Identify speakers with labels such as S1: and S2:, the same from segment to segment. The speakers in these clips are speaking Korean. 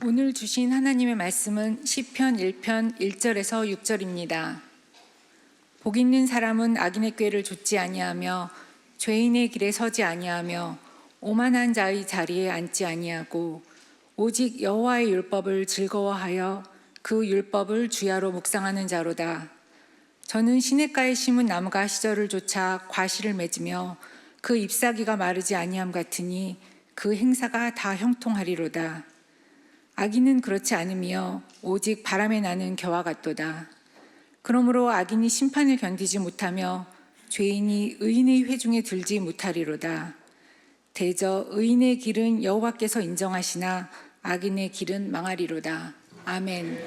S1: 오늘 주신 하나님의 말씀은 시편 1편 1절에서 6절입니다. 복 있는 사람은 악인의 꾀를 좇지 아니하며 죄인의 길에 서지 아니하며 오만한 자의 자리에 앉지 아니하고 오직 여호와의 율법을 즐거워하여 그 율법을 주야로 묵상하는 자로다. 저는 시냇가에 심은 나무가 시절을 쫓아 과실을 맺으며 그 잎사귀가 마르지 아니함 같으니 그 행사가 다 형통하리로다. 악인은 그렇지 않으며 오직 바람에 나는 겨와 같도다. 그러므로 악인이 심판을 견디지 못하며 죄인이 의인의 회중에 들지 못하리로다. 대저 의인의 길은 여호와께서 인정하시나 악인의 길은 망하리로다. 아멘.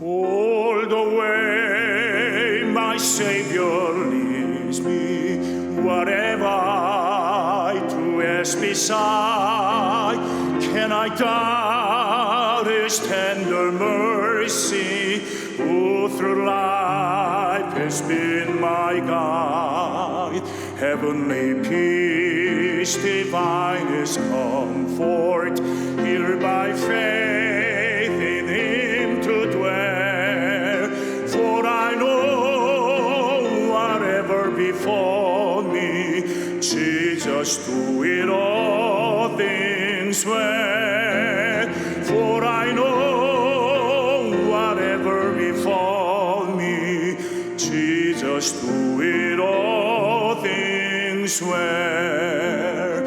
S2: All the way my Savior leads me, whatever I do is beside, can I doubt His tender mercy, who through life has been my guide? Heavenly peace, divinest comfort, here by faith in Him to dwell. For I know whatever befall me, Jesus do it all things well. For I know whatever befall me, Jesus do it all things well.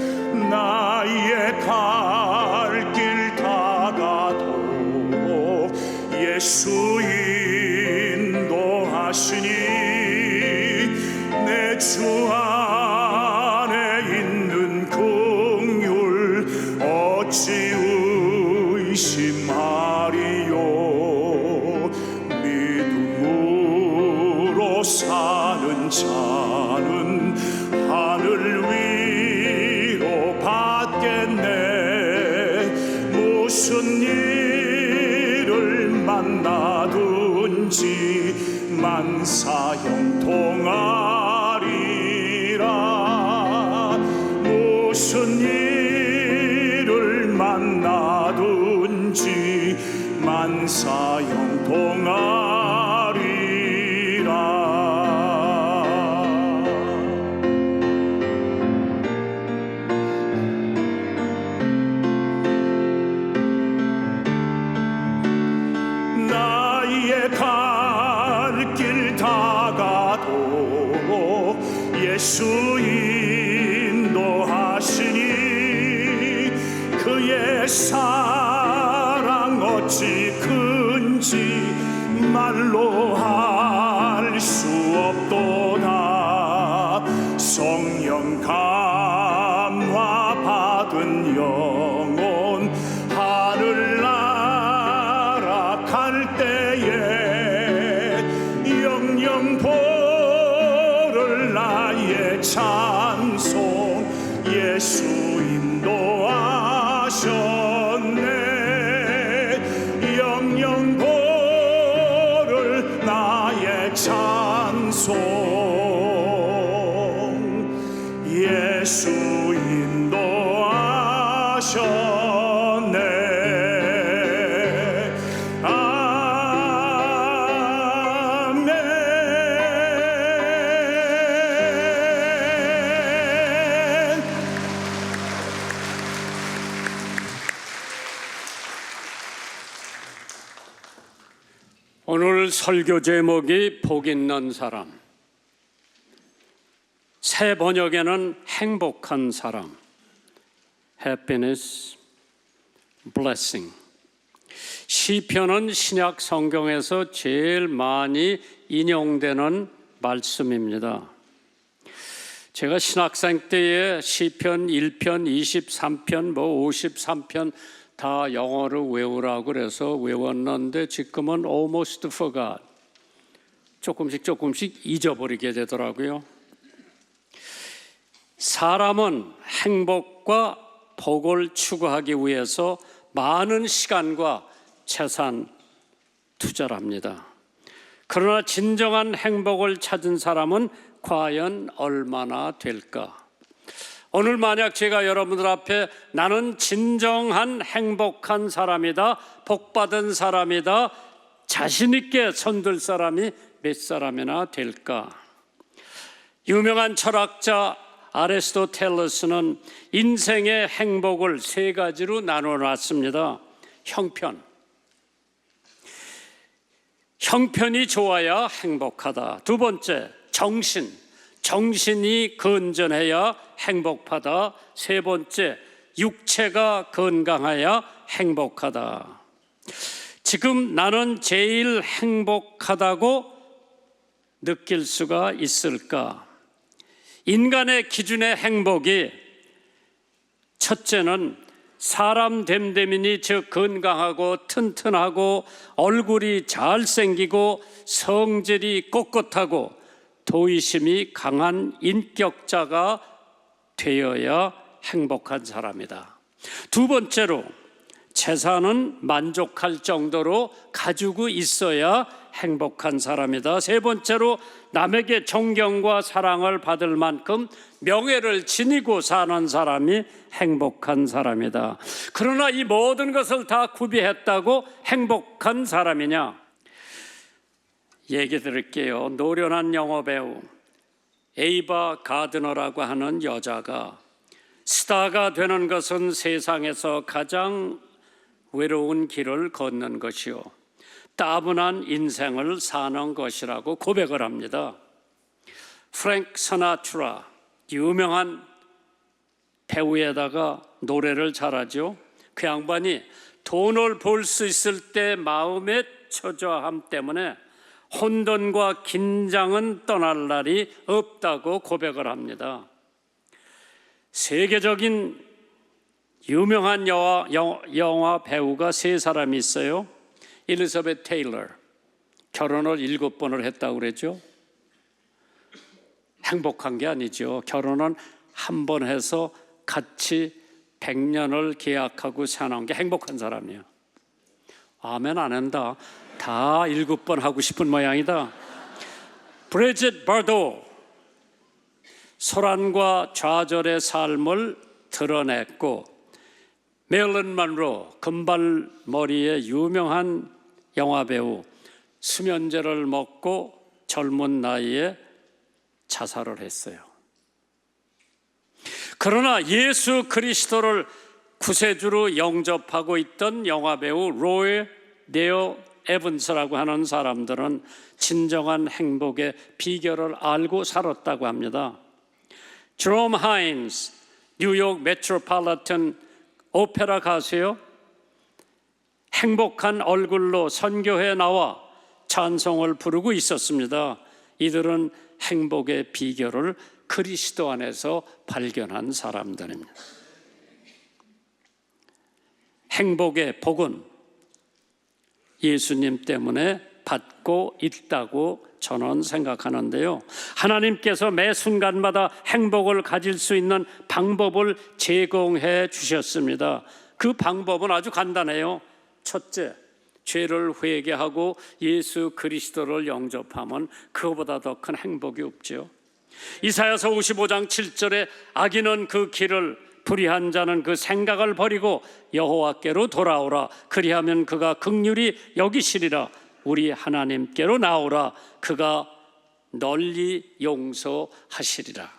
S2: 나의 갈 길 다가도 예수 인도하시니 내 주 안에 있는 긍휼 어찌 의심하리요. 믿음으로 사는 자는 하늘 위로 받겠네. 무슨 일을 만나든지 만사 형통하리라. 무슨 일을 만나든지 만사 형통하리라. 나의 갈 길 다가도록 예수 인도하시니 그의 사랑 어찌 큰지 말로 할 수 없도다. 성령 감화 받은 영혼 하늘나라 갈 때에 영영 보를 나의 찬송 예수 인도하셨네. 영영 보를 나의 찬송 예수 인도하셨네. 아멘.
S3: 오늘 설교 제목이 복 있는 사람. 새 번역에는 행복한 사람, happiness, blessing. 시편은 신약 성경에서 제일 많이 인용되는 말씀입니다. 제가 신학생 때에 시편 1편, 23편, 53편 다 영어로 외우라고 그래서 외웠는데 지금은 almost forgot. 조금씩 잊어버리게 되더라고요. 사람은 행복과 복을 추구하기 위해서 많은 시간과 재산 투자를 합니다. 그러나 진정한 행복을 찾은 사람은 과연 얼마나 될까? 오늘 만약 제가 여러분들 앞에 나는 진정한 행복한 사람이다, 복받은 사람이다, 자신 있게 손들 사람이 몇 사람이나 될까? 유명한 철학자 아리스토텔레스는 인생의 행복을 세 가지로 나눠놨습니다. 형편이 좋아야 행복하다. 두 번째, 정신이 건전해야 행복하다. 세 번째, 육체가 건강해야 행복하다. 지금 나는 제일 행복하다고 느낄 수가 있을까? 인간의 기준의 행복이 첫째는 사람 됨됨이니 즉 건강하고 튼튼하고 얼굴이 잘생기고 성질이 꼿꼿하고 도의심이 강한 인격자가 되어야 행복한 사람이다. 두 번째로 재산은 만족할 정도로 가지고 있어야 행복한 사람이다. 세 번째로 남에게 존경과 사랑을 받을 만큼 명예를 지니고 사는 사람이 행복한 사람이다. 그러나 이 모든 것을 다 구비했다고 행복한 사람이냐? 얘기 드릴게요. 노련한 영어 배우 에이바 가드너라고 하는 여자가 스타가 되는 것은 세상에서 가장 외로운 길을 걷는 것이요 따분한 인생을 사는 것이라고 고백을 합니다. 프랭크 시나트라, 유명한 배우에다가 노래를 잘하죠. 그 양반이 돈을 벌 수 있을 때 마음의 초조함 때문에 혼돈과 긴장은 떠날 날이 없다고 고백을 합니다. 세계적인 유명한 영화 배우가 세 사람이 있어요. 엘리자베트 테일러, 결혼을 7번을 했다고 그랬죠. 행복한 게 아니죠. 결혼은 한 번 해서 같이 100년을 계약하고 사는 게 행복한 사람이에요. 아멘 안 한다. 다 7번 하고 싶은 모양이다. 브리짓 바도, 소란과 좌절의 삶을 드러냈고 메릴린 먼로, 금발머리의 유명한 영화배우, 수면제를 먹고 젊은 나이에 자살을 했어요. 그러나 예수 그리스도를 구세주로 영접하고 있던 영화배우 로이 네오 에반스라고 하는 사람들은 진정한 행복의 비결을 알고 살았다고 합니다. 제롬 하인스, 뉴욕 메트로폴리탄 오페라 가수요. 행복한 얼굴로 선교회에 나와 찬송을 부르고 있었습니다. 이들은 행복의 비결을 그리스도 안에서 발견한 사람들입니다. 행복의 복은 예수님 때문에 받고 있다고 저는 생각하는데요. 하나님께서 매 순간마다 행복을 가질 수 있는 방법을 제공해 주셨습니다. 그 방법은 아주 간단해요. 첫째, 죄를 회개하고 예수 그리스도를 영접하면 그거보다 더 큰 행복이 없죠. 이사야서 55장 7절에 악인은 그 길을, 불의한 자는 그 생각을 버리고 여호와께로 돌아오라. 그리하면 그가 긍휼히 여기시리라. 우리 하나님께로 나오라. 그가 널리 용서하시리라.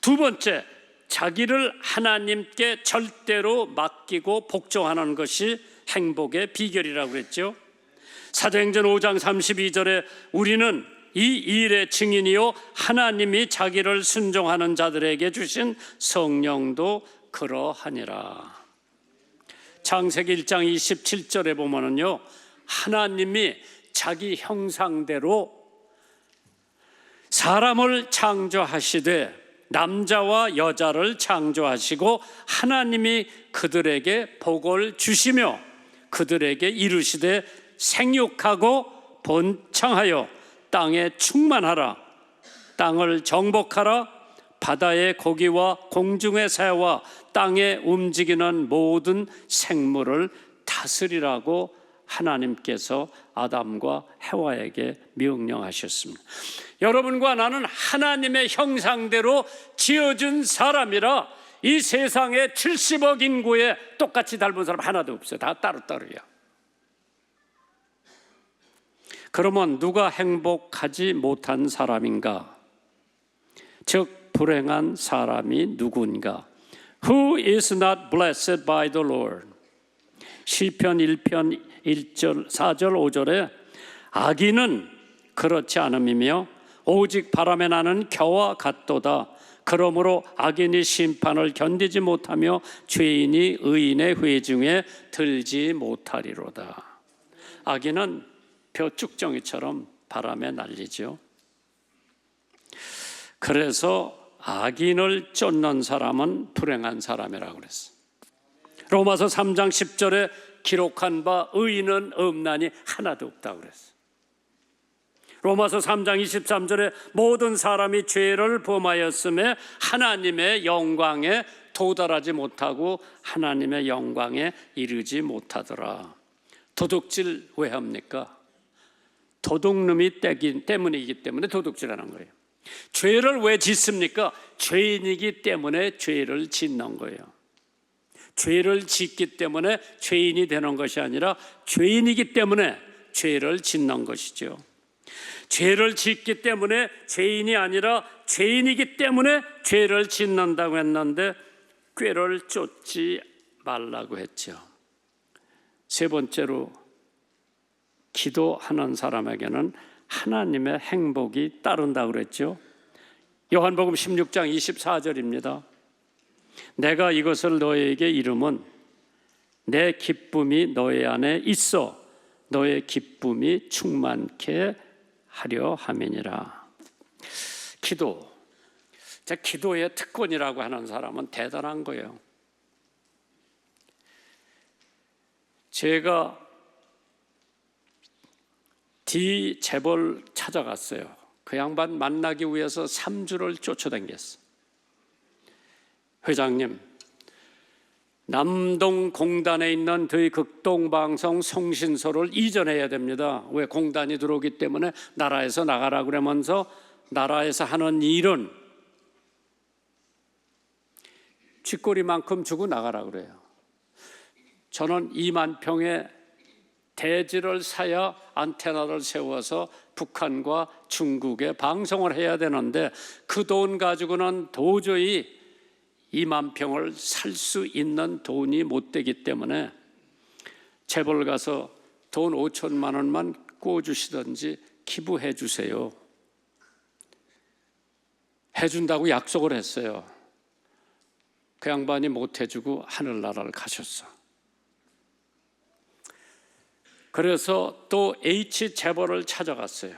S3: 두 번째, 자기를 하나님께 절대로 맡기고 복종하는 것이 행복의 비결이라고 그랬죠. 사도행전 5장 32절에 우리는 이 일의 증인이요 하나님이 자기를 순종하는 자들에게 주신 성령도 그러하니라. 창세기 1장 27절에 보면은요, 하나님이 자기 형상대로 사람을 창조하시되 남자와 여자를 창조하시고 하나님이 그들에게 복을 주시며 그들에게 이르시되 생육하고 번창하여 땅에 충만하라. 땅을 정복하라. 바다의 고기와 공중의 새와 땅에 움직이는 모든 생물을 다스리라고 하나님께서 아담과 해와에게 명령하셨습니다. 여러분과 나는 하나님의 형상대로 지어준 사람이라 이 세상에 70억 인구에 똑같이 닮은 사람 하나도 없어요. 다 따로따로요. 그러면 누가 행복하지 못한 사람인가? 즉 불행한 사람이 누군가? Who is not blessed by the Lord? 시편 1편 1절 4절 5절에 악인은 그렇지 않음이며 오직 바람에 나는 겨와 같도다. 그러므로 악인이 심판을 견디지 못하며 죄인이 의인의 회중에 들지 못하리로다. 악인은 벼죽정이처럼 바람에 날리죠. 그래서 악인을 쫓는 사람은 불행한 사람이라고 그랬어요. 로마서 3장 10절에 기록한 바 의인은 없나니 하나도 없다고 그랬어요. 로마서 3장 23절에 모든 사람이 죄를 범하였음에 하나님의 영광에 도달하지 못하고 하나님의 영광에 이르지 못하더라. 도둑질 왜 합니까? 도둑놈이 때문이기 때문에 도둑질하는 거예요. 죄를 왜 짓습니까? 죄인이기 때문에 죄를 짓는 거예요. 죄를 짓기 때문에 죄인이 되는 것이 아니라 죄인이기 때문에 죄를 짓는 것이죠. 죄를 짓기 때문에 죄인이 아니라 죄인이기 때문에 죄를 짓는다고 했는데 꾀를 쫓지 말라고 했죠. 세 번째로 기도하는 사람에게는 하나님의 행복이 따른다고 그랬죠. 요한복음 16장 24절입니다. 내가 이것을 너희에게 이름은 내 기쁨이 너희 안에 있어 너의 기쁨이 충만케 하려 함이니라. 기도. 기도의 특권이라고 하는 사람은 대단한 거예요. 제가 디 재벌 찾아갔어요. 그 양반 만나기 위해서 3주를 쫓아다녔어. 회장님, 남동 공단에 있는 저희 극동방송 송신소를 이전해야 됩니다. 왜? 공단이 들어오기 때문에 나라에서 나가라 그러면서 나라에서 하는 일은 쥐꼬리만큼 주고 나가라 그래요. 저는 2만 평의 대지를 사야 안테나를 세워서 북한과 중국에 방송을 해야 되는데 그 돈 가지고는 도저히 2만 평을 살 수 있는 돈이 못 되기 때문에 재벌 가서 돈 5천만 원만 꿔주시든지 기부해 주세요. 해준다고 약속을 했어요. 그 양반이 못 해주고 하늘나라를 가셨어. 그래서 또 H재벌을 찾아갔어요.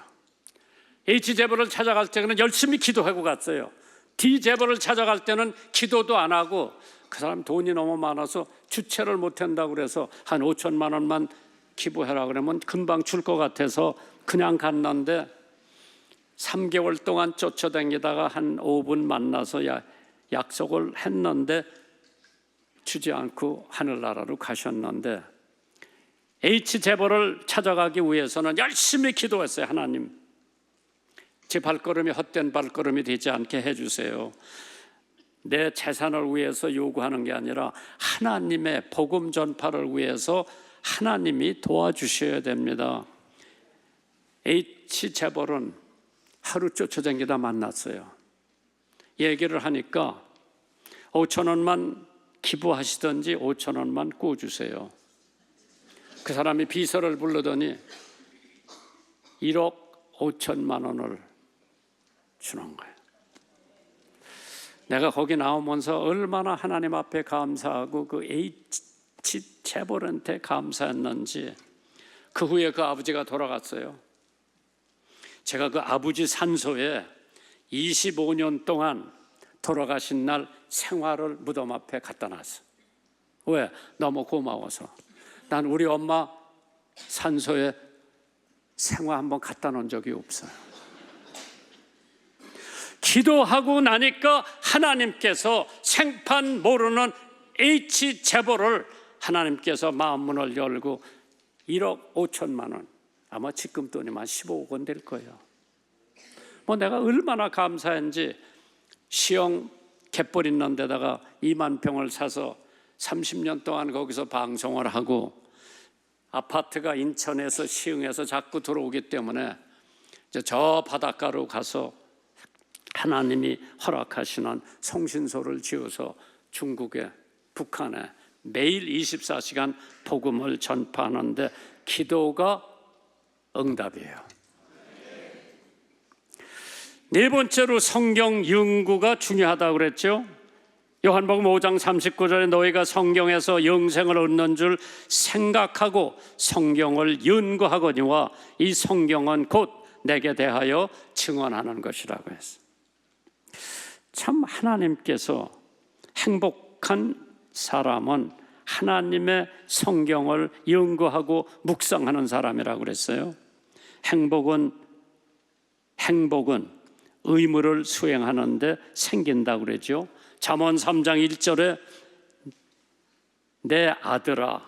S3: H재벌을 찾아갈 때는 열심히 기도하고 갔어요. D재벌을 찾아갈 때는 기도도 안 하고 그 사람 돈이 너무 많아서 주체를 못 한다고 그래서 한 5천만 원만 기부해라 그러면 금방 줄 것 같아서 그냥 갔는데 3개월 동안 쫓아다니다가 한 5분 만나서 약속을 했는데 주지 않고 하늘나라로 가셨는데 H재벌을 찾아가기 위해서는 열심히 기도했어요. 하나님, 제 발걸음이 헛된 발걸음이 되지 않게 해주세요. 내 재산을 위해서 요구하는 게 아니라 하나님의 복음 전파를 위해서 하나님이 도와주셔야 됩니다. H재벌은 하루 쫓아다니다 만났어요. 얘기를 하니까 5천 원만 기부하시든지 5천 원만 꿔주세요. 그 사람이 비서를 불러더니 1억 5천만 원을 주는 거예요. 내가 거기 나오면서 얼마나 하나님 앞에 감사하고 그 H재벌한테 감사했는지. 그 후에 그 아버지가 돌아갔어요. 제가 그 아버지 산소에 25년 동안 돌아가신 날 생화를 무덤 앞에 갖다 놨어. 왜? 너무 고마워서. 난 우리 엄마 산소에 생화 한번 갖다 놓은 적이 없어요. 기도하고 나니까 하나님께서 생판 모르는 H재벌을 하나님께서 마음문을 열고 1억 5천만 원, 아마 지금 돈이면 15억 원 될 거예요. 뭐 내가 얼마나 감사한지. 시영 갯벌 있는 데다가 2만 평을 사서 30년 동안 거기서 방송을 하고 아파트가 인천에서 시흥에서 자꾸 들어오기 때문에 이제 저 바닷가로 가서 하나님이 허락하시는 성신소를 지어서 중국에, 북한에 매일 24시간 복음을 전파하는데 기도가 응답이에요. 네 번째로 성경 연구가 중요하다고 그랬죠. 요한복음 5장 39절에 너희가 성경에서 영생을 얻는 줄 생각하고 성경을 연구하거니와 이 성경은 곧 내게 대하여 증언하는 것이라고 했어요. 참 하나님께서 행복한 사람은 하나님의 성경을 연구하고 묵상하는 사람이라고 그랬어요. 행복은 의무를 수행하는데 생긴다고 그랬죠. 잠언 3장 1절에 내 아들아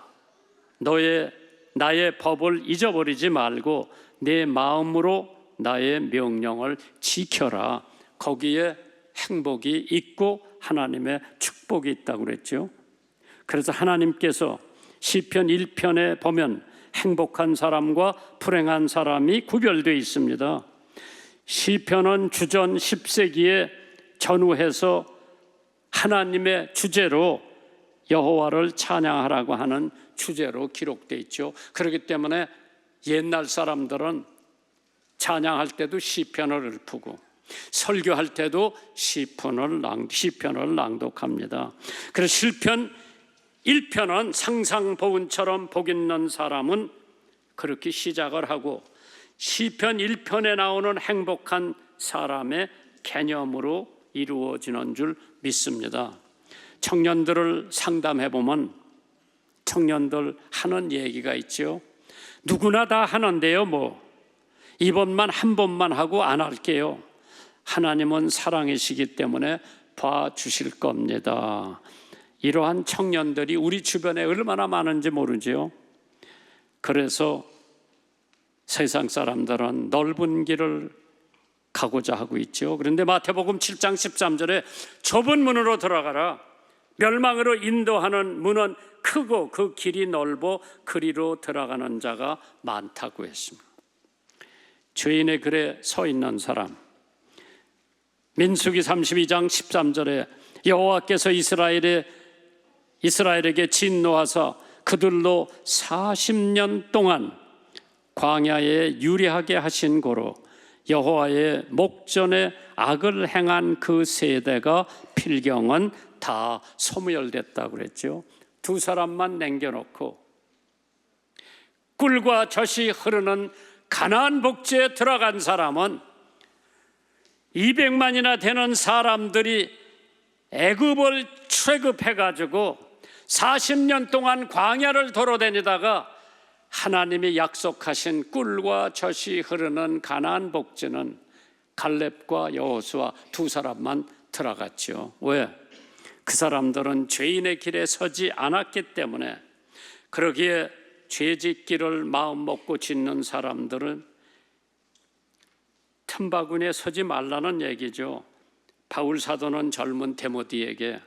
S3: 나의 법을 잊어버리지 말고 내 마음으로 나의 명령을 지켜라. 거기에 행복이 있고 하나님의 축복이 있다고 그랬죠. 그래서 하나님께서 시편 1편에 보면 행복한 사람과 불행한 사람이 구별되어 있습니다. 시편은 주전 10세기에 전후해서 하나님의 주제로 여호와를 찬양하라고 하는 주제로 기록되어 있죠. 그렇기 때문에 옛날 사람들은 찬양할 때도 시편을 읊고 설교할 때도 시편을 낭독합니다. 그래서 시편 1편은 상상보은처럼 복 있는 사람은 그렇게 시작을 하고 시편 1편에 나오는 행복한 사람의 개념으로 이루어지는 줄 믿습니다. 청년들을 상담해 보면 청년들 하는 얘기가 있죠. 누구나 다 하는데요. 이번만 한 번만 하고 안 할게요. 하나님은 사랑이시기 때문에 봐주실 겁니다. 이러한 청년들이 우리 주변에 얼마나 많은지 모르죠. 그래서 세상 사람들은 넓은 길을 가고자 하고 있죠. 그런데 마태복음 7장 13절에 좁은 문으로 들어가라. 멸망으로 인도하는 문은 크고 그 길이 넓어 그리로 들어가는 자가 많다고 했습니다. 죄인의 글에 서 있는 사람, 민수기 32장 13절에 여호와께서 이스라엘에게 진노하사 그들로 40년 동안 광야에 유리하게 하신 고로 여호와의 목전에 악을 행한 그 세대가 필경은 다 소멸됐다고 그랬죠. 두 사람만 남겨놓고 꿀과 젖이 흐르는 가나안 복지에 들어간 사람은 200만이나 되는 사람들이 애굽을 출애굽해가지고 40년 동안 광야를 돌아다니다가 하나님이 약속하신 꿀과 젖이 흐르는 가나안 복지는 갈렙과 여호수아 두 사람만 들어갔죠. 왜? 그 사람들은 죄인의 길에 서지 않았기 때문에. 그러기에 죄짓기를 마음 먹고 짓는 사람들은 틈바구니에 서지 말라는 얘기죠. 바울 사도는 젊은 디모데에게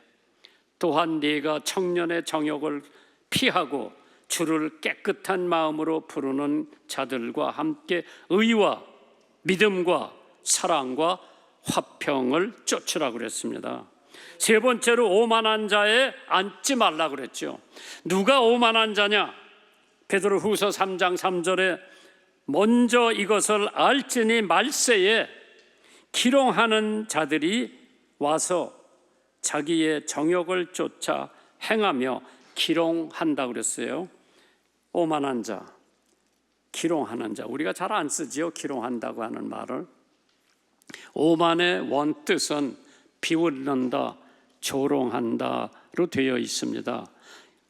S3: 또한 네가 청년의 정욕을 피하고 주를 깨끗한 마음으로 부르는 자들과 함께 의와 믿음과 사랑과 화평을 쫓으라고 그랬습니다. 세 번째로 오만한 자에 앉지 말라고 그랬죠. 누가 오만한 자냐? 베드로후서 3장 3절에 먼저 이것을 알지니 말세에 기롱하는 자들이 와서 자기의 정욕을 쫓아 행하며 기롱한다고 그랬어요. 오만한 자, 기롱하는 자. 우리가 잘 안 쓰지요, 기롱한다고 하는 말을. 오만의 원뜻은 비웃는다, 조롱한다로 되어 있습니다.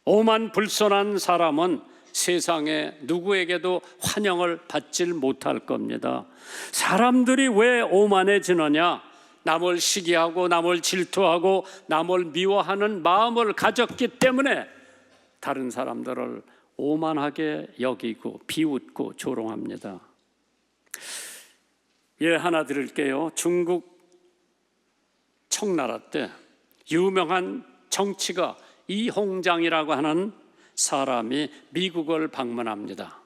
S3: 오만 불선한 사람은 세상에 누구에게도 환영을 받질 못할 겁니다. 사람들이 왜 오만해지느냐? 남을 시기하고 남을 질투하고 남을 미워하는 마음을 가졌기 때문에 다른 사람들을 오만하게 여기고 비웃고 조롱합니다. 예, 하나 드릴게요. 중국 청나라 때 유명한 정치가 이홍장이라고 하는 사람이 미국을 방문합니다.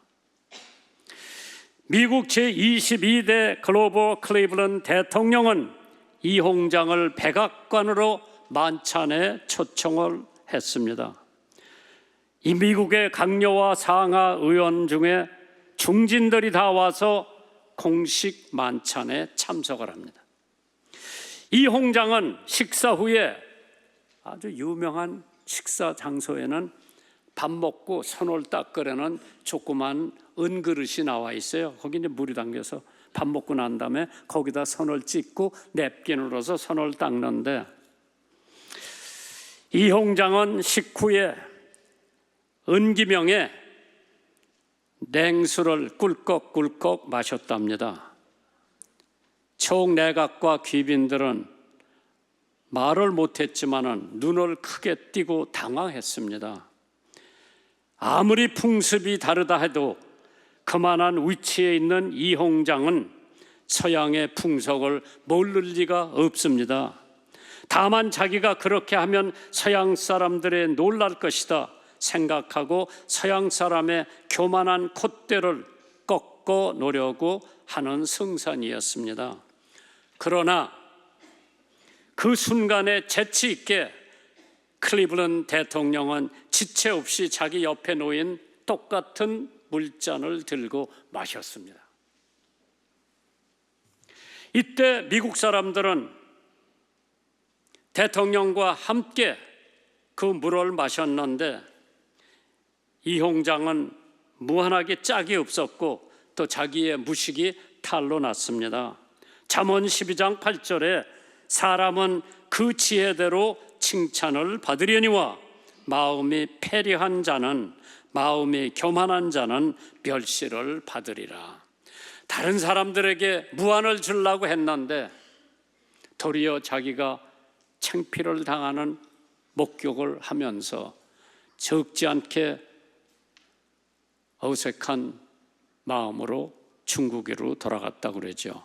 S3: 미국 제22대 글로버 클리블랜드 대통령은 이홍장을 백악관으로 만찬에 초청을 했습니다. 이 미국의 강요와 상하 의원 중에 중진들이 다 와서 공식 만찬에 참석을 합니다. 이홍장은 식사 후에 아주 유명한 식사 장소에는 밥 먹고 손을 닦으려는 조그만 은그릇이 나와 있어요. 거기 이제 물이 담겨서 밥 먹고 난 다음에 거기다 손을 찢고 냅킨으로서 손을 닦는데, 이홍장은 식후에 은기명에 냉수를 꿀꺽꿀꺽 마셨답니다. 총내각과 귀빈들은 말을 못했지만 눈을 크게 띄고 당황했습니다. 아무리 풍습이 다르다 해도 그만한 위치에 있는 이홍장은 서양의 풍속을 모를 리가 없습니다. 다만 자기가 그렇게 하면 서양 사람들의 놀랄 것이다 생각하고 서양 사람의 교만한 콧대를 꺾어 놓으려고 하는 승산이었습니다. 그러나 그 순간에 재치 있게 클리블랜드 대통령은 지체 없이 자기 옆에 놓인 똑같은 물잔을 들고 마셨습니다. 이때 미국 사람들은 대통령과 함께 그 물을 마셨는데 이홍장은 무한하게 짝이 없었고 또 자기의 무식이 탄로 났습니다. 잠언 12장 8절에 사람은 그 지혜대로 칭찬을 받으려니와 마음이 패리한 자는, 마음이 교만한 자는 멸시를 받으리라. 다른 사람들에게 무안을 주려고 했는데 도리어 자기가 창피를 당하는 목격을 하면서 적지 않게 어색한 마음으로 중국으로 돌아갔다고 그러죠.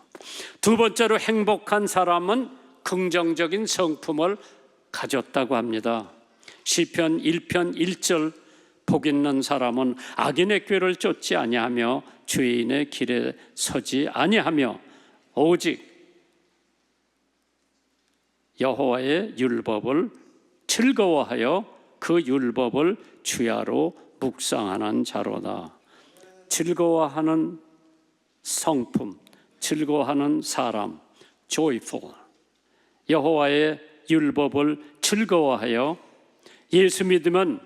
S3: 두 번째로 행복한 사람은 긍정적인 성품을 가졌다고 합니다. 시편 1편 1절 복 있는 사람은 악인의 꾀를 쫓지 아니하며 죄인의 길에 서지 아니하며 오직 여호와의 율법을 즐거워하여 그 율법을 주야로 묵상하는 자로다. 즐거워하는 성품, 즐거워하는 사람, joyful. 여호와의 율법을 즐거워하여, 예수 믿으면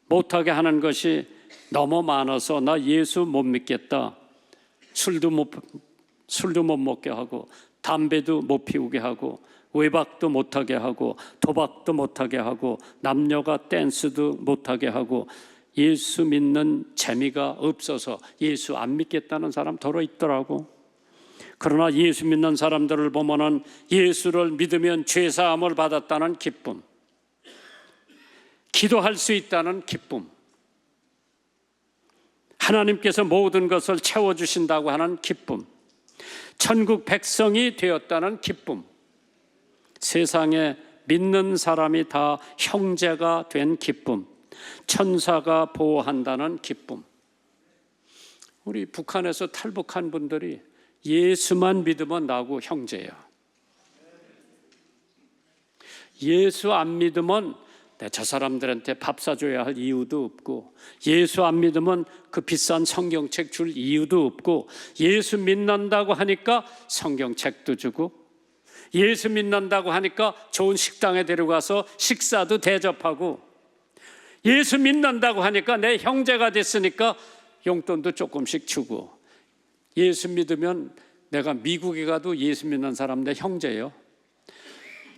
S3: 못하게 하는 것이 너무 많아서 나 예수 못 믿겠다. 술도 못 먹게 하고, 담배도 못 피우게 하고, 외박도 못하게 하고, 도박도 못하게 하고, 남녀가 댄스도 못하게 하고, 예수 믿는 재미가 없어서 예수 안 믿겠다는 사람 더러 있더라고. 그러나 예수 믿는 사람들을 보면은 예수를 믿으면 죄사함을 받았다는 기쁨, 기도할 수 있다는 기쁨, 하나님께서 모든 것을 채워주신다고 하는 기쁨, 천국 백성이 되었다는 기쁨, 세상에 믿는 사람이 다 형제가 된 기쁨, 천사가 보호한다는 기쁨. 우리 북한에서 탈북한 분들이 예수만 믿으면 나하고 형제야. 예수 안 믿으면 저 사람들한테 밥 사줘야 할 이유도 없고, 예수 안 믿으면 그 비싼 성경책 줄 이유도 없고, 예수 믿는다고 하니까 성경책도 주고, 예수 믿는다고 하니까 좋은 식당에 데려가서 식사도 대접하고, 예수 믿는다고 하니까 내 형제가 됐으니까 용돈도 조금씩 주고, 예수 믿으면 내가 미국에 가도 예수 믿는 사람 내 형제예요.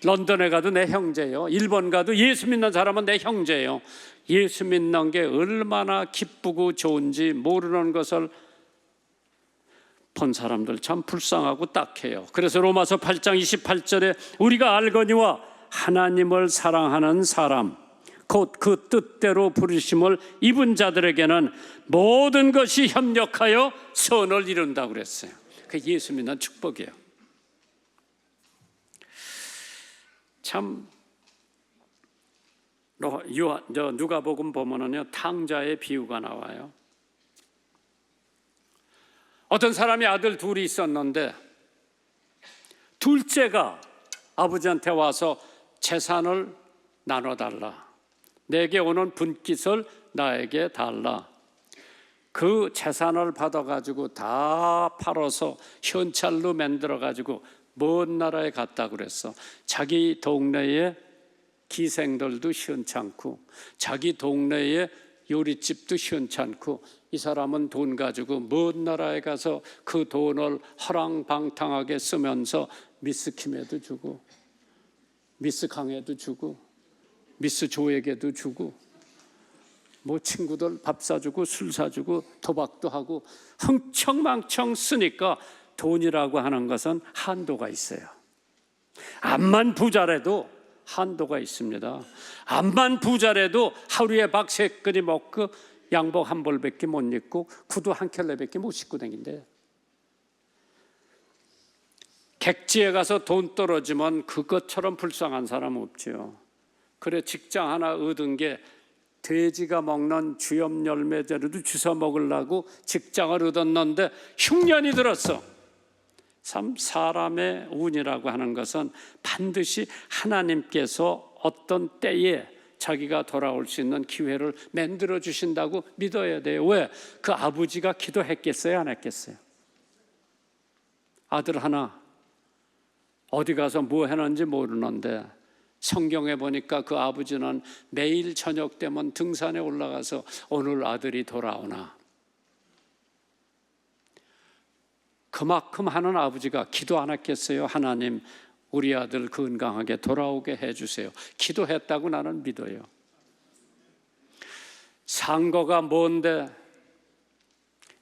S3: 런던에 가도 내 형제예요. 일본 가도 예수 믿는 사람은 내 형제예요. 예수 믿는 게 얼마나 기쁘고 좋은지 모르는 것을 본 사람들 참 불쌍하고 딱해요. 그래서 로마서 8장 28절에 우리가 알거니와 하나님을 사랑하는 사람, 곧 그 뜻대로 부르심을 입은 자들에게는 모든 것이 협력하여 선을 이룬다고 그랬어요. 그 예수 믿는 축복이에요. 참 누가복음 보면은요, 탕자의 비유가 나와요. 어떤 사람이 아들 둘이 있었는데 둘째가 아버지한테 와서 재산을 나눠달라, 내게 오는 분깃을 나에게 달라. 그 재산을 받아가지고 다 팔아서 현찰로 만들어가지고 먼 나라에 갔다 그랬어. 자기 동네에 기생들도 시원찮고, 자기 동네에 요리집도 시원찮고, 이 사람은 돈 가지고 먼 나라에 가서 그 돈을 허랑방탕하게 쓰면서 미스 킴에도 주고, 미스 강에도 주고, 미스 조에게도 주고, 뭐 친구들 밥 사주고 술 사주고 도박도 하고 흥청망청 쓰니까 돈이라고 하는 것은 한도가 있어요. 암만 부자라도 한도가 있습니다. 암만 부자라도 하루에 밥 3끼 먹고 양복 한 벌밖에 못 입고 구두 한 켤레밖에 못 신고 다닌대. 객지에 가서 돈 떨어지면 그것처럼 불쌍한 사람 없죠. 그래 직장 하나 얻은 게 돼지가 먹는 주염 열매제로도 주워 먹으려고 직장을 얻었는데 흉년이 들었어. 참 사람의 운이라고 하는 것은 반드시 하나님께서 어떤 때에 자기가 돌아올 수 있는 기회를 만들어 주신다고 믿어야 돼요. 왜? 그 아버지가 기도했겠어요, 안 했겠어요? 아들 하나 어디 가서 뭐 했는지 모르는데 성경에 보니까 그 아버지는 매일 저녁 되면 등산에 올라가서 오늘 아들이 돌아오나, 그만큼 하는 아버지가 기도 안 했겠어요? 하나님 우리 아들 건강하게 돌아오게 해주세요. 기도했다고 나는 믿어요. 상거가 뭔데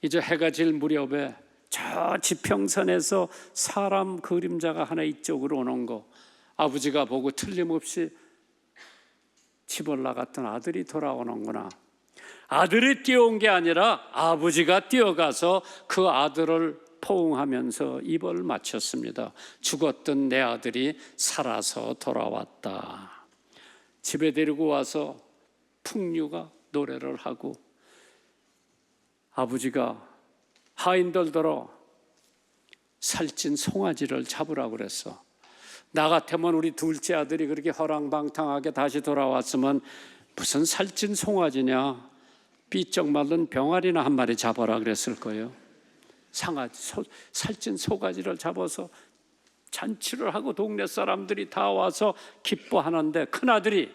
S3: 이제 해가 질 무렵에 저 지평선에서 사람 그림자가 하나 이쪽으로 오는 거 아버지가 보고 틀림없이 집 올라갔던 아들이 돌아오는구나. 아들이 뛰어온 게 아니라 아버지가 뛰어가서 그 아들을 포옹하면서 입을 맞췄습니다. 죽었던 내 아들이 살아서 돌아왔다. 집에 데리고 와서 풍류가 노래를 하고 아버지가 하인들더러 살찐 송아지를 잡으라고 그랬어. 나 같으면 우리 둘째 아들이 그렇게 허랑방탕하게 다시 돌아왔으면 무슨 살찐 송아지냐, 삐쩍 말른 병아리나 한 마리 잡아라 그랬을 거예요. 살찐 소가지를 잡아서 잔치를 하고 동네 사람들이 다 와서 기뻐하는데 큰아들이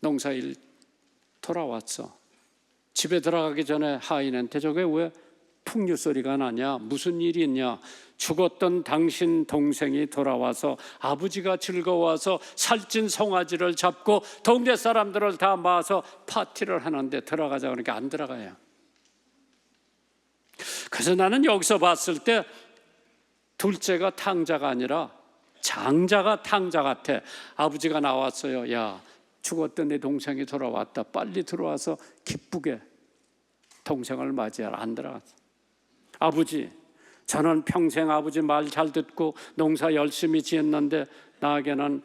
S3: 농사일 돌아왔어. 집에 들어가기 전에 하인한테 저게 왜 풍류 소리가 나냐, 무슨 일이 있냐. 죽었던 당신 동생이 돌아와서 아버지가 즐거워서 살찐 송아지를 잡고 동네 사람들을 다 모아서 파티를 하는데 들어가자 그러니까 안 들어가요. 그래서 나는 여기서 봤을 때 둘째가 탕자가 아니라 장자가 탕자 같아. 아버지가 나왔어요. 야, 죽었던 내 동생이 돌아왔다. 빨리 들어와서 기쁘게 동생을 맞이하라. 안 들어갔어. 아버지, 저는 평생 아버지 말 잘 듣고 농사 열심히 지었는데 나에게는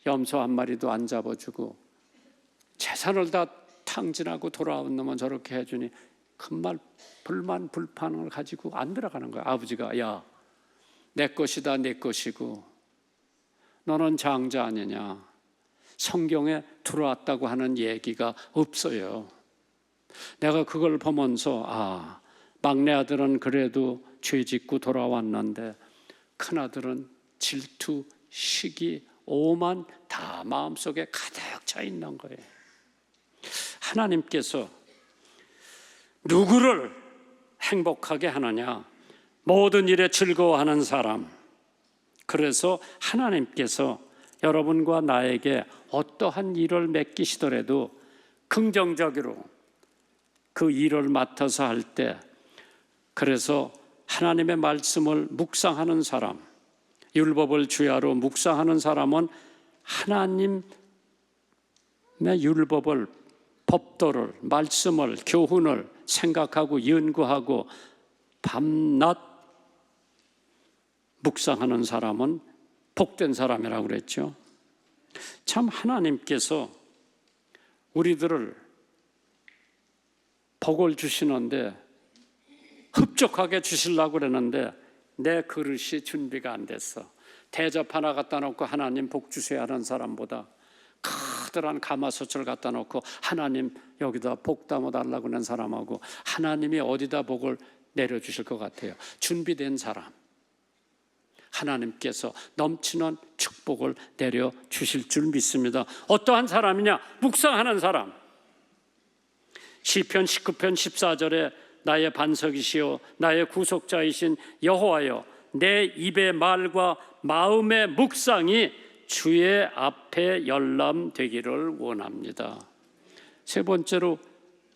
S3: 염소 한 마리도 안 잡아주고 재산을 다 탕진하고 돌아온 놈은 저렇게 해주니 큰말 불만 불판을 가지고 안 들어가는 거야. 아버지가 야, 내 것이다 내 것이고 너는 장자 아니냐. 성경에 들어왔다고 하는 얘기가 없어요. 내가 그걸 보면서 막내 아들은 그래도 죄 짓고 돌아왔는데 큰아들은 질투, 시기, 오만 다 마음속에 가득 차 있는 거예요. 하나님께서 누구를 행복하게 하느냐? 모든 일에 즐거워하는 사람. 그래서 하나님께서 여러분과 나에게 어떠한 일을 맡기시더라도 긍정적으로 그 일을 맡아서 할 때, 그래서 하나님의 말씀을 묵상하는 사람, 율법을 주야로 묵상하는 사람은 하나님의 율법을, 법도를, 말씀을, 교훈을 생각하고 연구하고 밤낮 묵상하는 사람은 복된 사람이라고 그랬죠. 참 하나님께서 우리들을 복을 주시는데 흡족하게 주시려고 그러는데 내 그릇이 준비가 안 됐어. 대접 하나 갖다 놓고 하나님 복 주세요 하는 사람보다 커다란 가마솥을 갖다 놓고 하나님 여기다 복 담아달라고 하는 사람하고 하나님이 어디다 복을 내려주실 것 같아요. 준비된 사람, 하나님께서 넘치는 축복을 내려주실 줄 믿습니다. 어떠한 사람이냐? 묵상하는 사람. 시편 19편 14절에 나의 반석이시요 나의 구속자이신 여호와여, 내 입의 말과 마음의 묵상이 주의 앞에 열람되기를 원합니다. 세 번째로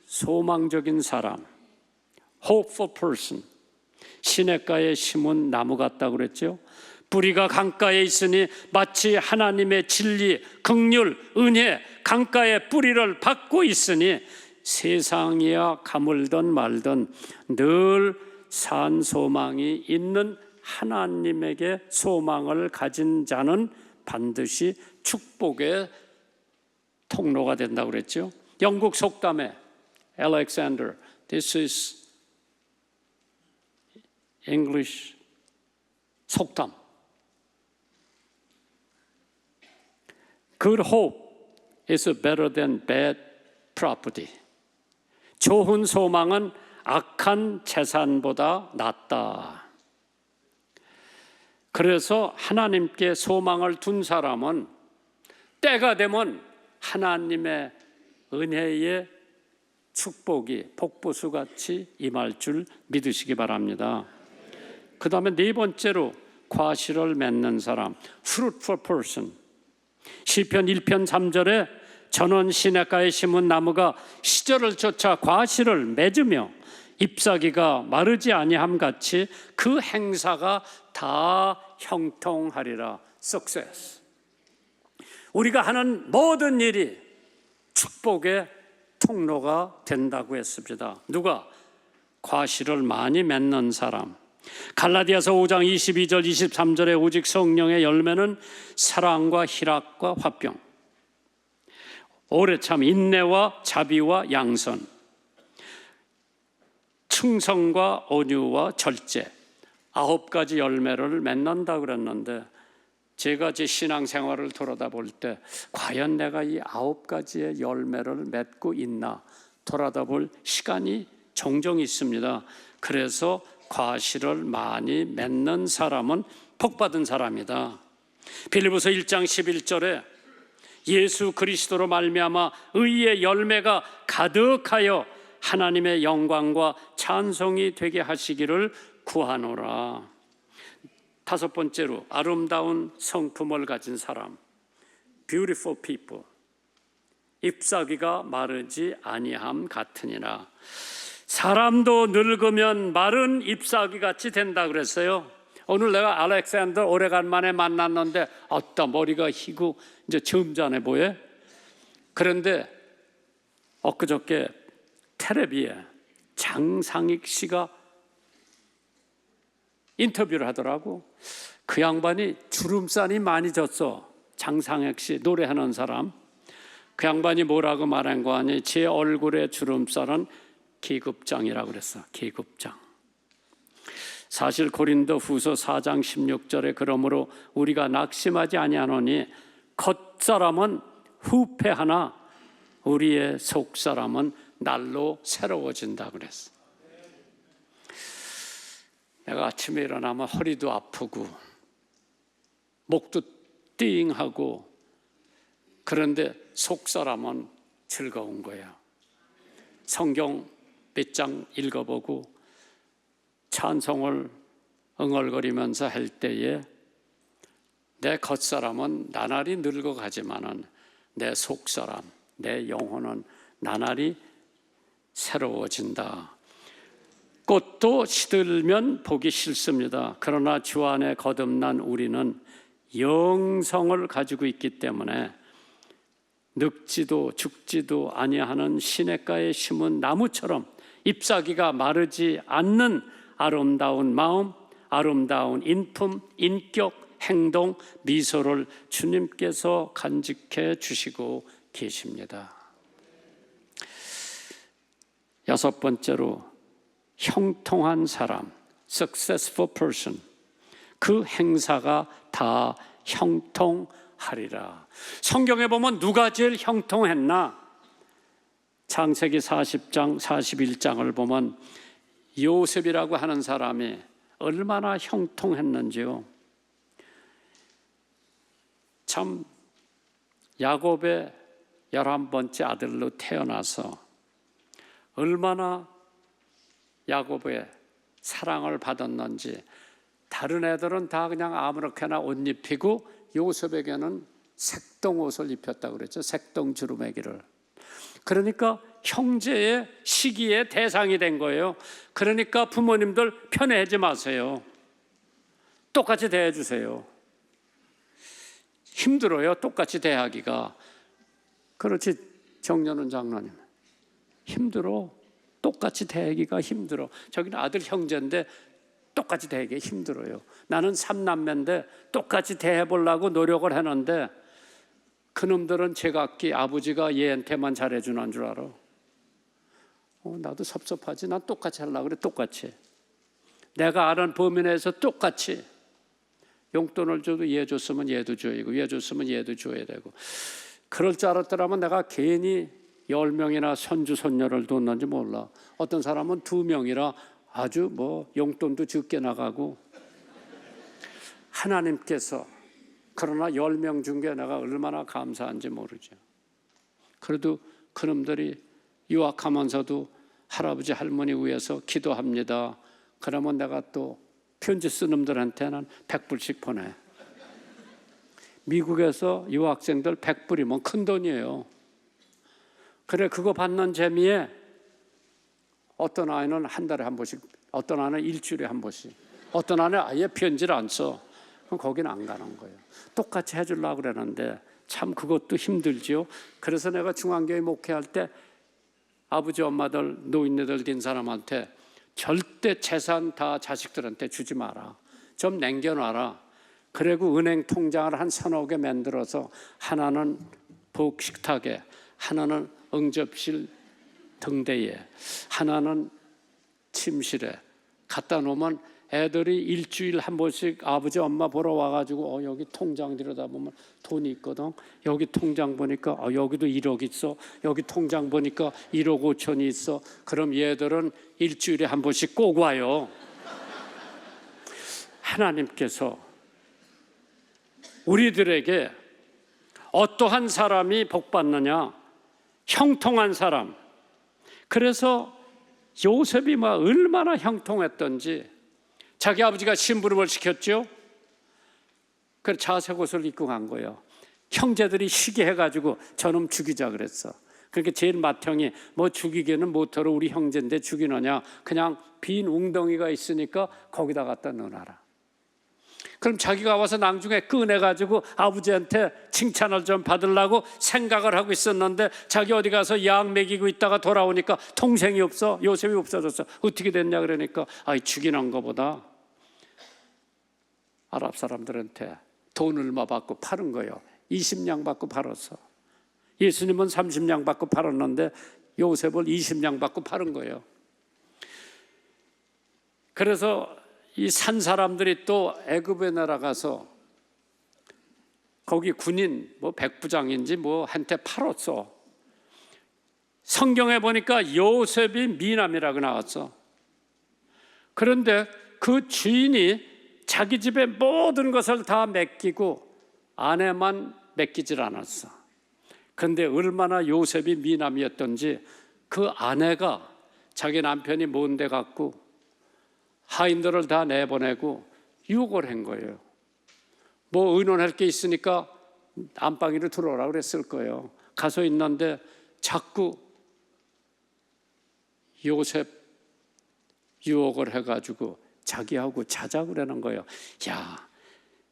S3: 소망적인 사람, hopeful person. 시냇가에 심은 나무 같다고 그랬죠. 뿌리가 강가에 있으니 마치 하나님의 진리, 긍휼, 은혜, 강가의 뿌리를 받고 있으니 세상이야 가물든 말든 늘 산 소망이 있는 하나님에게 소망을 가진 자는 반드시 축복의 통로가 된다고 그랬죠. 영국 속담에 Alexander, this is English 속담. Good hope is better than bad property. 좋은 소망은 악한 재산보다 낫다. 그래서 하나님께 소망을 둔 사람은 때가 되면 하나님의 은혜의 축복이 복부수같이 임할 줄 믿으시기 바랍니다. 그 다음에 네 번째로 과실을 맺는 사람, fruitful person. 시편 1편 3절에 저는 시냇가에 심은 나무가 시절을 쫓아 과실을 맺으며 잎사귀가 마르지 아니함 같이 그 행사가 다 형통하리라. Success. 우리가 하는 모든 일이 축복의 통로가 된다고 했습니다. 누가? 과실을 많이 맺는 사람. 갈라디아서 5장 22절 23절에 오직 성령의 열매는 사랑과 희락과 화평, 오래 참, 인내와 자비와 양선, 충성과 온유와 절제, 9가지 열매를 맺는다 그랬는데, 제가 제 신앙생활을 돌아다 볼 때 과연 내가 이 9가지의 열매를 맺고 있나 돌아다 볼 시간이 종종 있습니다. 그래서 과실을 많이 맺는 사람은 복받은 사람이다. 빌립보서 1장 11절에 예수 그리스도로 말미암아 의의 열매가 가득하여 하나님의 영광과 찬송이 되게 하시기를 구하노라. 5번째로 아름다운 성품을 가진 사람, beautiful people, 잎사귀가 마르지 아니함 같으니라. 사람도 늙으면 마른 잎사귀 같이 된다 그랬어요. 오늘 내가 알렉산더 오래간만에 만났는데 어따 머리가 희고 이제 점잖해 보여. 그런데 엊그저께 텔레비에 장상익 씨가 인터뷰를 하더라고. 그 양반이 주름살이 많이 졌어. 장상익 씨 노래하는 사람. 그 양반이 뭐라고 말한 거 아니? 제 얼굴에 주름살은 계급장이라고 그랬어. 계급장. 사실 고린도 후서 4장 16절에 그러므로 우리가 낙심하지 아니하노니 겉사람은 후패하나 우리의 속사람은 날로 새로워진다 그랬어. 내가 아침에 일어나면 허리도 아프고 목도 띵하고, 그런데 속사람은 즐거운 거야. 성경 몇 장 읽어보고 찬송을 응얼거리면서 할 때에 내 겉사람은 나날이 늙어가지만은 내 속사람, 내 영혼은 나날이 새로워진다. 꽃도 시들면 보기 싫습니다. 그러나 주 안에 거듭난 우리는 영성을 가지고 있기 때문에 늙지도 죽지도 아니하는 시냇가에 심은 나무처럼 잎사귀가 마르지 않는 아름다운 마음, 아름다운 인품, 인격, 행동, 미소를 주님께서 간직해 주시고 계십니다. 6번째로 형통한 사람, successful person. 그 행사가 다 형통하리라. 성경에 보면 누가 제일 형통했나? 창세기 40장, 41장을 보면 요셉이라고 하는 사람이 얼마나 형통했는지요. 참 야곱의 11번째 아들로 태어나서 얼마나 야곱의 사랑을 받았는지. 다른 애들은 다 그냥 아무렇게나 옷 입히고 요셉에게는 색동옷을 입혔다고 그랬죠. 색동 주루매기를. 그러니까 형제의 시기의 대상이 된 거예요. 그러니까 부모님들 편애하지 마세요. 똑같이 대해주세요. 힘들어요, 똑같이 대하기가. 그렇지, 정년은 장로님. 힘들어. 똑같이 대하기가 힘들어. 저기는 아들 형제인데 똑같이 대하기 힘들어요. 나는 3남매인데 똑같이 대해보려고 노력을 했는데 그놈들은 제각기 아버지가 얘한테만 잘해주는 줄 알아. 나도 섭섭하지. 난 똑같이 하려고 그래. 똑같이. 내가 아는 범위 내에서 똑같이. 용돈을 줘도 얘 줬으면 얘도 줘야 되고, 얘 줬으면 얘도 줘야 되고. 그럴 줄 알았더라면 내가 괜히 10명이나 손주 손녀를 뒀는지 몰라. 어떤 사람은 2명이라 아주 용돈도 적게 나가고. 하나님께서 그러나 10명 중에 내가 얼마나 감사한지 모르죠. 그래도 그놈들이 유학하면서도 할아버지 할머니 위해서 기도합니다. 그러면 내가 또 편지 쓴 놈들한테는 100불씩 보내. 미국에서 유학생들 100불이면 큰 돈이에요. 그래, 그거 받는 재미에 어떤 아이는 한 달에 한 번씩, 어떤 아이는 일주일에 한 번씩, 어떤 아이는 아예 편지를 안 써. 그럼 거기는 안 가는 거예요. 똑같이 해주려고 그러는데 참 그것도 힘들지요. 그래서 내가 중앙교회 목회할 때 아버지 엄마들 노인네들 된 사람한테 절대 재산 다 자식들한테 주지 마라. 좀 남겨놔라. 그리고 은행 통장을 한 서너 개 만들어서 하나는 복식탁에, 하나는 응접실 등대에, 하나는 침실에 갖다 놓으면 애들이 일주일 한 번씩 아버지 엄마 보러 와가지고 여기 통장 들여다보면 돈이 있거든. 여기 통장 보니까 여기도 1억 있어. 여기 통장 보니까 1억 5천이 있어. 그럼 얘들은 일주일에 한 번씩 꼭 와요. 하나님께서 우리들에게 어떠한 사람이 복받느냐? 형통한 사람. 그래서 요셉이 막 얼마나 형통했던지 자기 아버지가 심부름을 시켰죠. 그래서 자색 옷을 입고 간 거예요. 형제들이 시기해가지고 저놈 죽이자 그랬어. 그러니까 제일 맏형이 뭐 죽이기는 못하러 우리 형제인데 죽이느냐. 그냥 빈 웅덩이가 있으니까 거기다 갖다 넣어놔라. 그럼 자기가 와서 나중에 꺼내가지고 아버지한테 칭찬을 좀 받으려고 생각을 하고 있었는데 자기 어디 가서 양 먹이고 있다가 돌아오니까 동생이 없어. 요셉이 없어졌어. 어떻게 됐냐 그러니까 죽이는 거보다 아랍 사람들한테 돈 얼마 받고 파는 거예요. 20냥 받고 팔았어. 예수님은 30냥 받고 팔았는데 요셉을 20냥 받고 파는 거예요. 그래서 이 산 사람들이 또 애굽에 날아가서 거기 군인 백부장인지 한테 팔았어. 성경에 보니까 요셉이 미남이라고 나왔어. 그런데 그 주인이 자기 집의 모든 것을 다 맡기고 아내만 맡기질 않았어. 그런데 얼마나 요셉이 미남이었던지 그 아내가 자기 남편이 뭔데 갖고 하인들을 다 내보내고 유혹을 한 거예요. 의논할 게 있으니까 안방으로 들어오라 그랬을 거예요. 가서 있는데 자꾸 요셉 유혹을 해가지고 자기하고 자자 그러는 거예요. 야,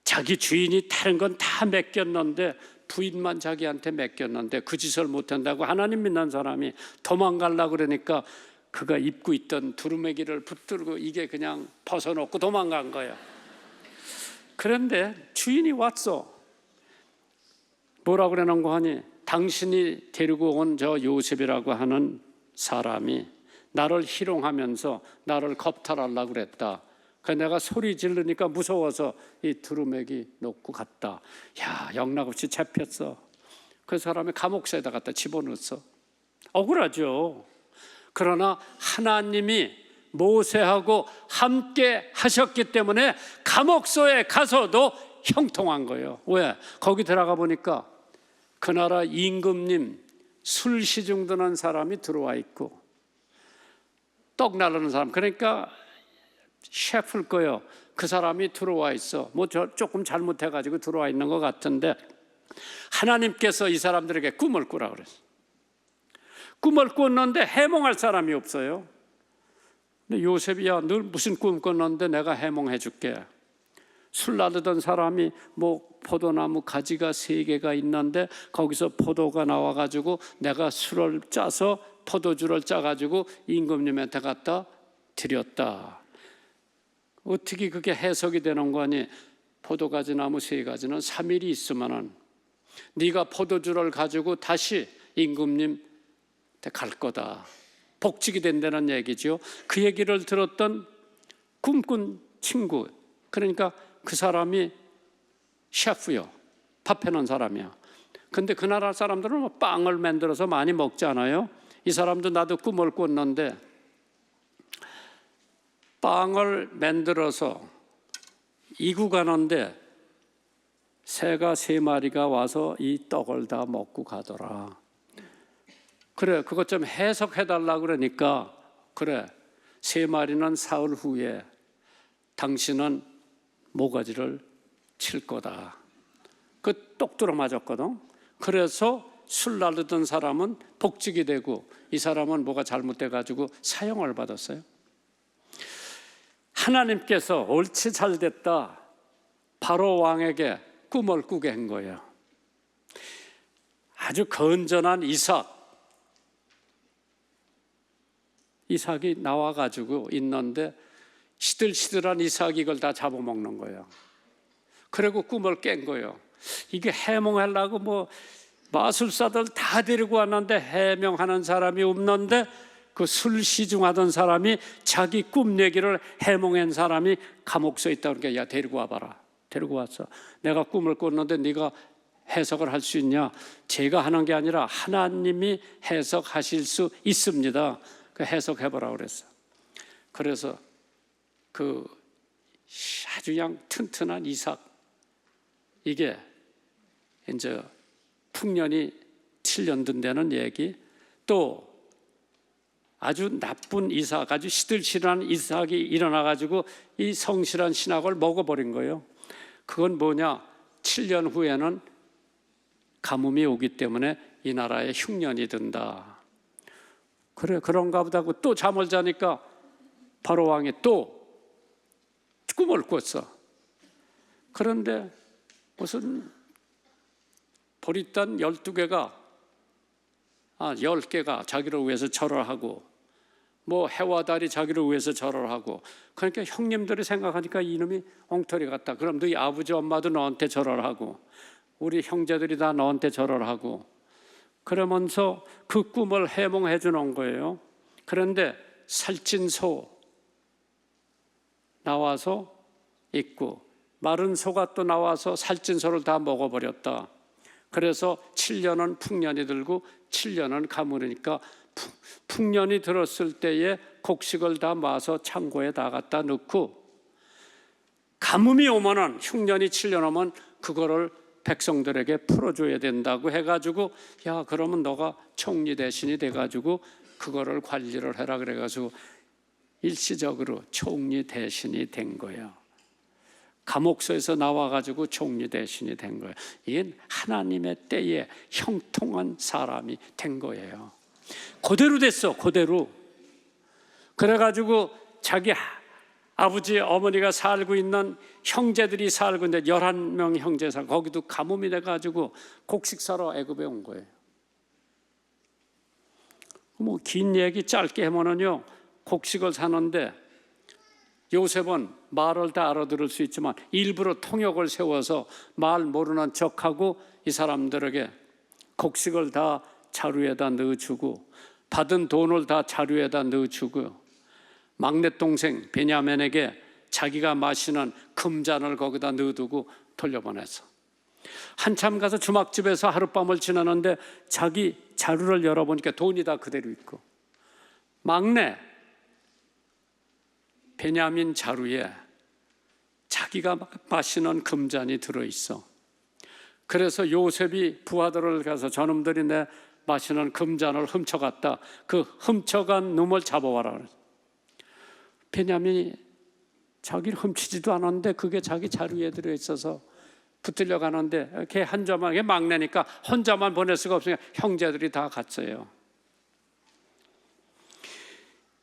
S3: 자기 주인이 다른 건 다 맡겼는데 부인만 자기한테 맡겼는데 그 짓을 못한다고 하나님 믿는 사람이 도망가려고 그러니까 그가 입고 있던 두루마기를 붙들고 이게 그냥 벗어놓고 도망간 거예요. 그런데 주인이 왔어. 뭐라고 그러는 거 하니? 당신이 데리고 온 저 요셉이라고 하는 사람이 나를 희롱하면서 나를 겁탈하려고 그랬다. 그래서 내가 소리 지르니까 무서워서 이 두루마기 놓고 갔다. 야, 영락없이 잡혔어. 그 사람이 감옥소에다 갖다 집어넣었어. 억울하죠. 그러나 하나님이 모세하고 함께 하셨기 때문에 감옥소에 가서도 형통한 거예요. 왜? 거기 들어가 보니까 그 나라 임금님 술 시중 드는 사람이 들어와 있고 떡 나르는 사람, 그러니까 셰프일 거예요. 그 사람이 들어와 있어. 조금 잘못해가지고 들어와 있는 것 같은데 하나님께서 이 사람들에게 꿈을 꾸라 그랬어. 꿈을 꿨는데 해몽할 사람이 없어요. 근데 요셉이 야, 너 무슨 꿈 꿨는데 내가 해몽해 줄게. 술 나르던 사람이 포도나무 가지가 3개가 있는데 거기서 포도가 나와가지고 내가 술을 짜서 포도주를 짜가지고 임금님한테 갖다 드렸다. 어떻게 그게 해석이 되는 거니? 포도가지 나무 3가지는 3일이 있으면은 네가 포도주를 가지고 다시 임금님 갈 거다. 복직이 된다는 얘기죠. 그 얘기를 들었던 꿈꾼 친구, 그러니까 그 사람이 셰프요. 밥 해놓은 사람이야. 근데 그 나라 사람들은 빵을 만들어서 많이 먹잖아요. 이 사람도 나도 꿈을 꿨는데 빵을 만들어서 이구 가는데 새가 3마리가 와서 이 떡을 다 먹고 가더라. 그래, 그것 좀 해석해달라 그러니까 그래, 3마리는 사흘 후에 당신은 모가지를 칠 거다. 그 똑 들어 맞았거든. 그래서 술 나르던 사람은 복직이 되고 이 사람은 뭐가 잘못돼가지고 사형을 받았어요. 하나님께서 옳지 잘됐다 바로 왕에게 꿈을 꾸게 한 거예요. 아주 건전한 이삭, 이삭이 나와가지고 있는데 시들시들한 이삭이 이걸 다 잡아먹는 거예요. 그리고 꿈을 깬 거예요. 이게 해몽하려고 뭐 마술사들 다 데리고 왔는데 해명하는 사람이 없는데 그 술 시중하던 사람이 자기 꿈 얘기를 해몽한 사람이 감옥서에 있다 그러니까 야 데리고 와봐라. 데리고 왔어. 내가 꿈을 꿨는데 네가 해석을 할 수 있냐? 제가 하는 게 아니라 하나님이 해석하실 수 있습니다. 그 해석해보라 그랬어. 그래서 그 아주 그냥 튼튼한 이삭, 이게 이제 풍년이 7년 된다는 얘기, 또 아주 나쁜 이삭, 아주 시들시들한 이삭이 일어나가지고 이 성실한 신학을 먹어버린 거예요. 그건 뭐냐? 7년 후에는 가뭄이 오기 때문에 이 나라에 흉년이 든다. 그래, 그런가 보다 하고 또 잠을 자니까 바로 왕이 또 꿈을 꿨어. 그런데 무슨 보리단 12개가 10개가 자기를 위해서 절을 하고 뭐 해와 달이 자기를 위해서 절을 하고, 그러니까 형님들이 생각하니까 이놈이 엉터리 같다. 그럼 너희 아버지 엄마도 너한테 절을 하고 우리 형제들이 다 너한테 절을 하고, 그러면서 그 꿈을 해몽해 주는 거예요. 그런데 살찐 소 나와서 있고 마른 소가 또 나와서 살찐 소를 다 먹어버렸다. 그래서 7년은 풍년이 들고 7년은 가물으니까 풍년이 들었을 때에 곡식을 다 모아서 창고에 다 갖다 넣고, 가뭄이 오면은 흉년이 7년 오면 그거를 백성들에게 풀어줘야 된다고 해가지고, 야 그러면 너가 총리 대신이 돼가지고 그거를 관리를 해라 그래가지고 일시적으로 총리 대신이 된 거예요. 감옥소에서 나와가지고 총리 대신이 된 거예요. 이게 하나님의 때에 형통한 사람이 된 거예요. 그대로 됐어, 그대로. 그래가지고 자기 아버지 어머니가 살고 있는 형제들이 살고 있는데 11명 형제 살고, 거기도 가뭄이 돼가지고 곡식 사러 애굽에 온 거예요. 뭐 긴 얘기 짧게 하면은요, 곡식을 사는데 요셉은 말을 다 알아들을 수 있지만 일부러 통역을 세워서 말 모르는 척하고 이 사람들에게 곡식을 다 자루에다 넣어주고 받은 돈을 다 자루에다 넣어주고, 막내 동생 베냐민에게 자기가 마시는 금잔을 거기다 넣어두고 돌려보냈어. 한참 가서 주막집에서 하룻밤을 지나는데 자기 자루를 열어보니까 돈이 다 그대로 있고, 막내 베냐민 자루에 자기가 마시는 금잔이 들어있어. 그래서 요셉이 부하들을 가서 저놈들이 내 마시는 금잔을 훔쳐갔다. 그 훔쳐간 놈을 잡아와라 그랬어. 베냐민이 자기를 훔치지도 않았는데 그게 자기 자루에 들어있어서 붙들려 가는데, 걔 한 자만, 걔 막내니까 혼자만 보낼 수가 없으니까 형제들이 다 갔어요.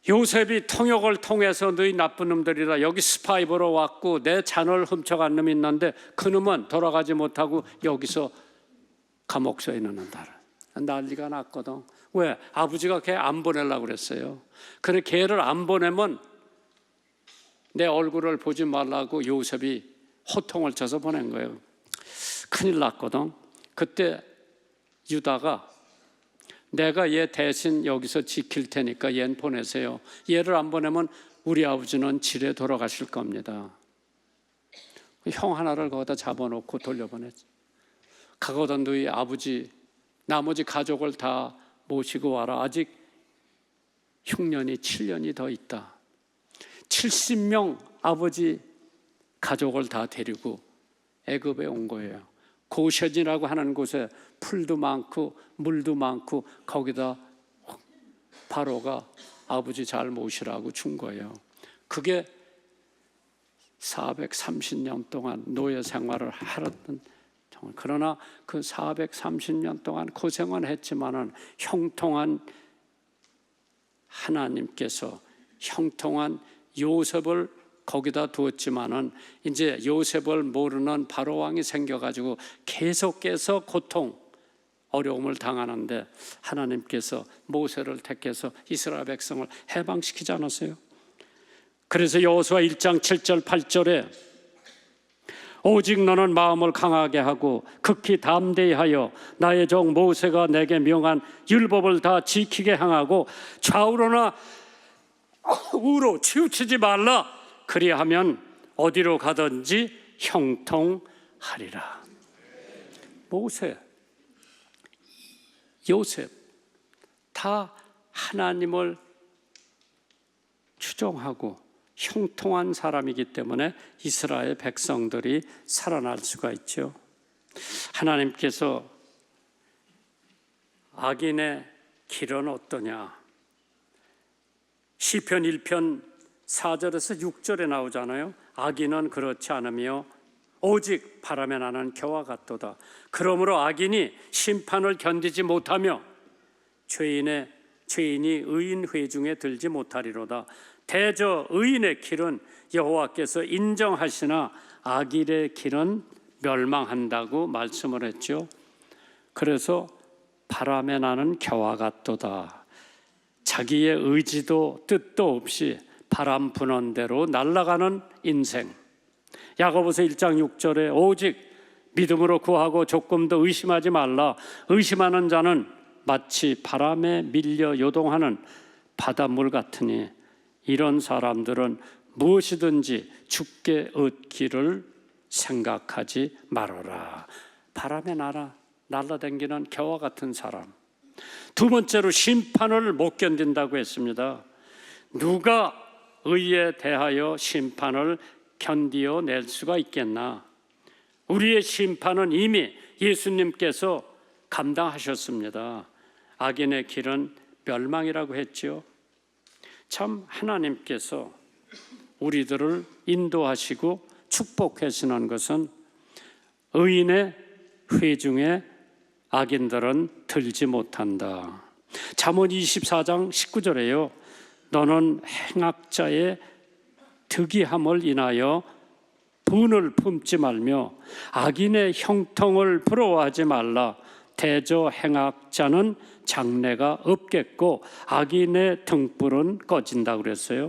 S3: 요셉이 통역을 통해서 너희 나쁜 놈들이라, 여기 스파이 보러 왔고 내 잔을 훔쳐간 놈이 있는데 그 놈은 돌아가지 못하고 여기서 감옥소에 넣는다. 난리가 났거든. 왜? 아버지가 걔 안 보내려고 그랬어요. 그래 걔를 안 보내면 내 얼굴을 보지 말라고 요셉이 호통을 쳐서 보낸 거예요. 큰일 났거든. 그때 유다가 내가 얘 대신 여기서 지킬 테니까 얘는 보내세요. 얘를 안 보내면 우리 아버지는 질에 돌아가실 겁니다. 형 하나를 거기다 잡아놓고 돌려보냈죠. 가거든 너희 아버지 나머지 가족을 다 모시고 와라. 아직 흉년이 7년이 더 있다. 70명 아버지 가족을 다 데리고 애굽에 온 거예요. 고센이라고 하는 곳에 풀도 많고 물도 많고 거기다 바로가 아버지 잘 모시라고 준 거예요. 그게 430년 동안 노예 생활을 하던, 그러나 그 430년 동안 고생은 했지만은 형통한 하나님께서 형통한 요셉을 거기다 두었지만은 이제 요셉을 모르는 바로 왕이 생겨가지고 계속해서 고통, 어려움을 당하는데 하나님께서 모세를 택해서 이스라엘 백성을 해방시키지 않았어요? 그래서 여호수아 1장 7절 8절에 오직 너는 마음을 강하게 하고 극히 담대히 하여 나의 종 모세가 내게 명한 율법을 다 지키게 행하고 좌우로나 우로 치우치지 말라. 그리하면 어디로 가든지 형통하리라. 모세, 요셉 다 하나님을 추종하고 형통한 사람이기 때문에 이스라엘 백성들이 살아날 수가 있죠. 하나님께서 악인의 길은 어떠냐? 시편 1편 4절에서 6절에 나오잖아요. 악인은 그렇지 않으며 오직 바람에 나는 겨와 같도다. 그러므로 악인이 심판을 견디지 못하며 죄인이 의인 회중에 들지 못하리로다. 대저 의인의 길은 여호와께서 인정하시나 악인의 길은 멸망한다고 말씀을 했죠. 그래서 바람에 나는 겨와 같도다. 자기의 의지도 뜻도 없이 바람 부는 대로 날아가는 인생. 야고보서 1장 6절에 오직 믿음으로 구하고 조금도 의심하지 말라. 의심하는 자는 마치 바람에 밀려 요동하는 바닷물 같으니 이런 사람들은 무엇이든지 죽게 얻기를 생각하지 말아라. 바람에 날아다니는 겨와 같은 사람. 두 번째로 심판을 못 견딘다고 했습니다. 누가 의에 대하여 심판을 견디어 낼 수가 있겠나? 우리의 심판은 이미 예수님께서 감당하셨습니다. 악인의 길은 멸망이라고 했죠. 참 하나님께서 우리들을 인도하시고 축복하시는 것은 의인의 회중에 악인들은 들지 못한다. 잠언 24장 19절에요. 너는 행악자의 득이함을 인하여 분을 품지 말며 악인의 형통을 부러워하지 말라. 대저 행악자는 장래가 없겠고 악인의 등불은 꺼진다고 그랬어요.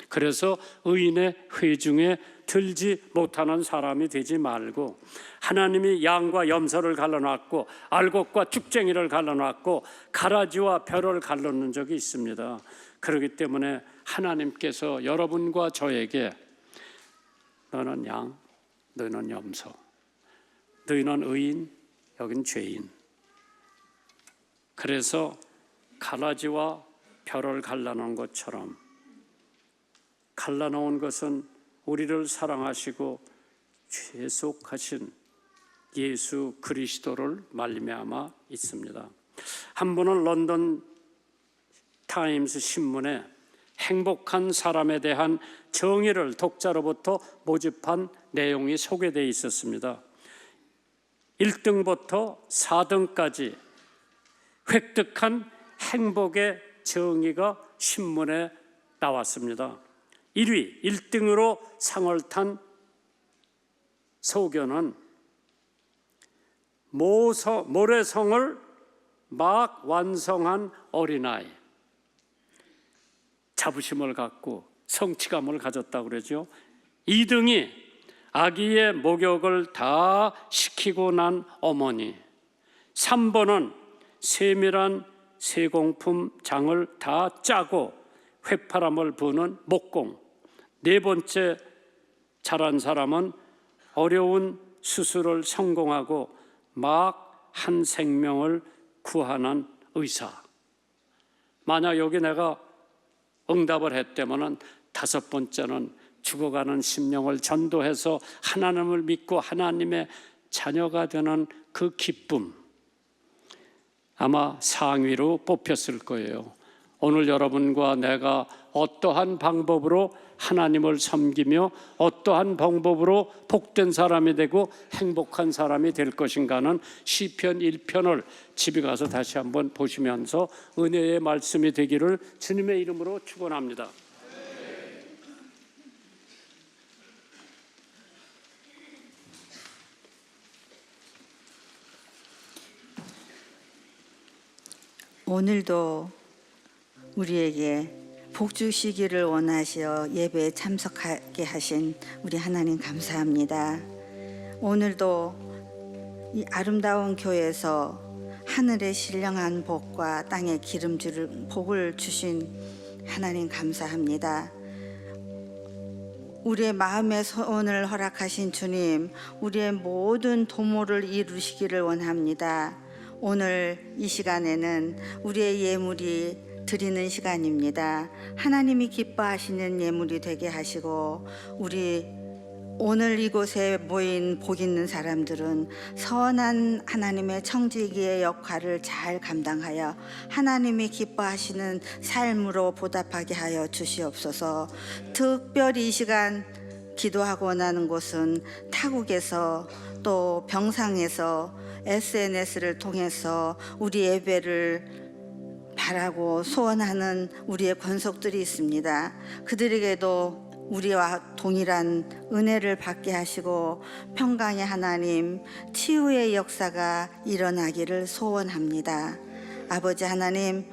S3: 그래서 의인의 회중에 들지 못하는 사람이 되지 말고, 하나님이 양과 염소를 갈라놨고 알곡과 쭉쟁이를 갈라놨고 가라지와 벼를 갈라놓은 적이 있습니다. 그렇기 때문에 하나님께서 여러분과 저에게 너는 양, 너는 염소, 너희는 의인, 여긴 죄인. 그래서 가라지와 벼를 갈라놓은 것처럼 갈라놓은 것은 우리를 사랑하시고 죄속하신 예수 그리스도를 말미암아 있습니다. 한 번은 런던 타임스 신문에 행복한 사람에 대한 정의를 독자로부터 모집한 내용이 소개되어 있었습니다. 1등부터 4등까지 획득한 행복의 정의가 신문에 나왔습니다. 1등으로 상을 탄 소견은 모래성을 막 완성한 어린아이, 자부심을 갖고 성취감을 가졌다고 그러죠. 2등이 아기의 목욕을 다 시키고 난 어머니, 3번은 세밀한 세공품 장을 다 짜고 휘파람을 부는 목공, 4번째 잘한 사람은 어려운 수술을 성공하고 막 한 생명을 구하는 의사. 만약 여기 내가 응답을 했다면 5번째는 죽어가는 심령을 전도해서 하나님을 믿고 하나님의 자녀가 되는 그 기쁨, 아마 상위로 뽑혔을 거예요. 오늘 여러분과 내가 어떠한 방법으로 하나님을 섬기며 어떠한 방법으로 복된 사람이 되고 행복한 사람이 될 것인가는 시편 1편을 집에 가서 다시 한번 보시면서 은혜의 말씀이 되기를 주님의 이름으로 축원합니다.
S4: 오늘도 우리에게 복 주시기를 원하시어 예배에 참석하게 하신 우리 하나님 감사합니다. 오늘도 이 아름다운 교회에서 하늘의 신령한 복과 땅의 기름줄 복을 주신 하나님 감사합니다. 우리의 마음의 소원을 허락하신 주님, 우리의 모든 도모를 이루시기를 원합니다. 오늘 이 시간에는 우리의 예물이 드리는 시간입니다. 하나님이 기뻐하시는 예물이 되게 하시고, 우리 오늘 이곳에 모인 복 있는 사람들은 선한 하나님의 청지기의 역할을 잘 감당하여 하나님이 기뻐하시는 삶으로 보답하게 하여 주시옵소서. 특별히 이 시간 기도하고 나는 곳은 타국에서 또 병상에서 SNS를 통해서 우리 예배를 바라고 소원하는 우리의 권속들이 있습니다. 그들에게도 우리와 동일한 은혜를 받게 하시고 평강의 하나님, 치유의 역사가 일어나기를 소원합니다. 아버지 하나님,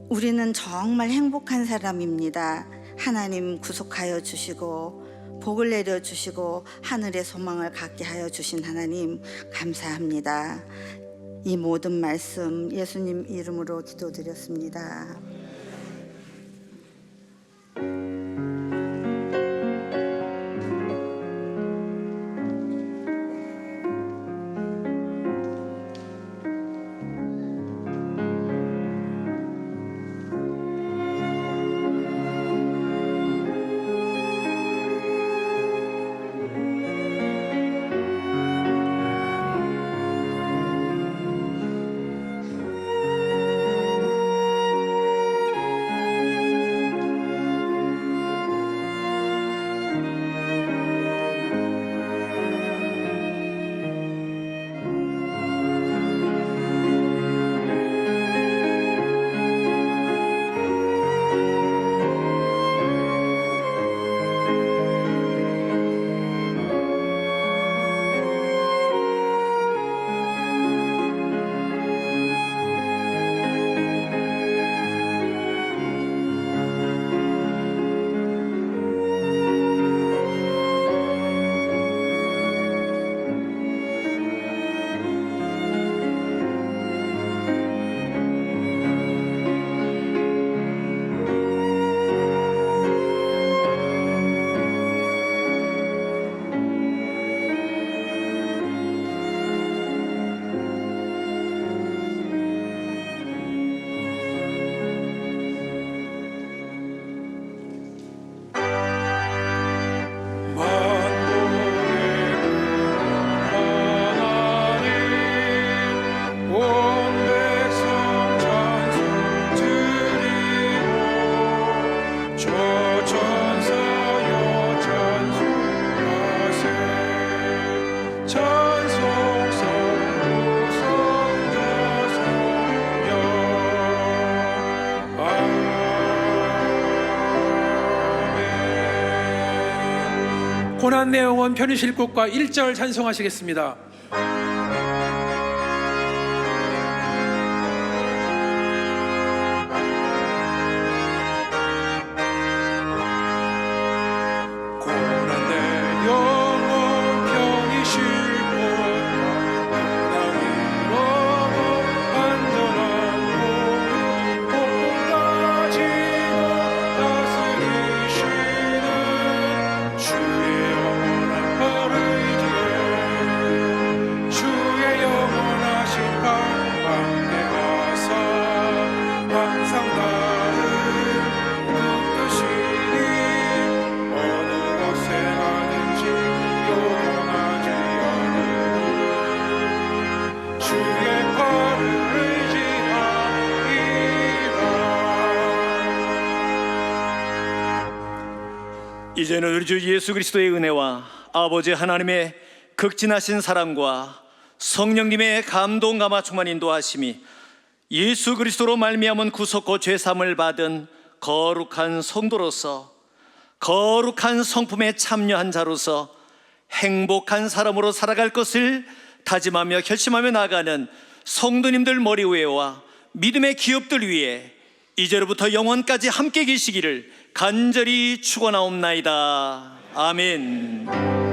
S4: 우리는 정말 행복한 사람입니다. 하나님 구속하여 주시고 복을 내려 주시고 하늘의 소망을 갖게 하여 주신 하나님 감사합니다. 이 모든 말씀 예수님 이름으로 기도드렸습니다.
S5: 고난 내 영혼 편히쉴 곳과 1절 찬송하시겠습니다. 고난 내 영혼 편히쉴 곳과 땅으로 안전한 곳 폭풍까지도 다스리시는 주의 영원한 발을 위해 주의 영원하신 발 함께 가사 항상 나를 붙드시니 어느 곳에 가든지 요동하지 않으니 주의 발을 의지하리라.
S6: 이제는 우리 주 예수 그리스도의 은혜와 아버지 하나님의 극진하신 사랑과 성령님의 감동 감화 충만 인도하심이 예수 그리스도로 말미암은 구속고 죄사함을 받은 거룩한 성도로서 거룩한 성품에 참여한 자로서 행복한 사람으로 살아갈 것을 다짐하며 결심하며 나아가는 성도님들 머리 위에와 믿음의 기업들 위에 이제로부터 영원까지 함께 계시기를 간절히 축원하옵나이다. 아멘.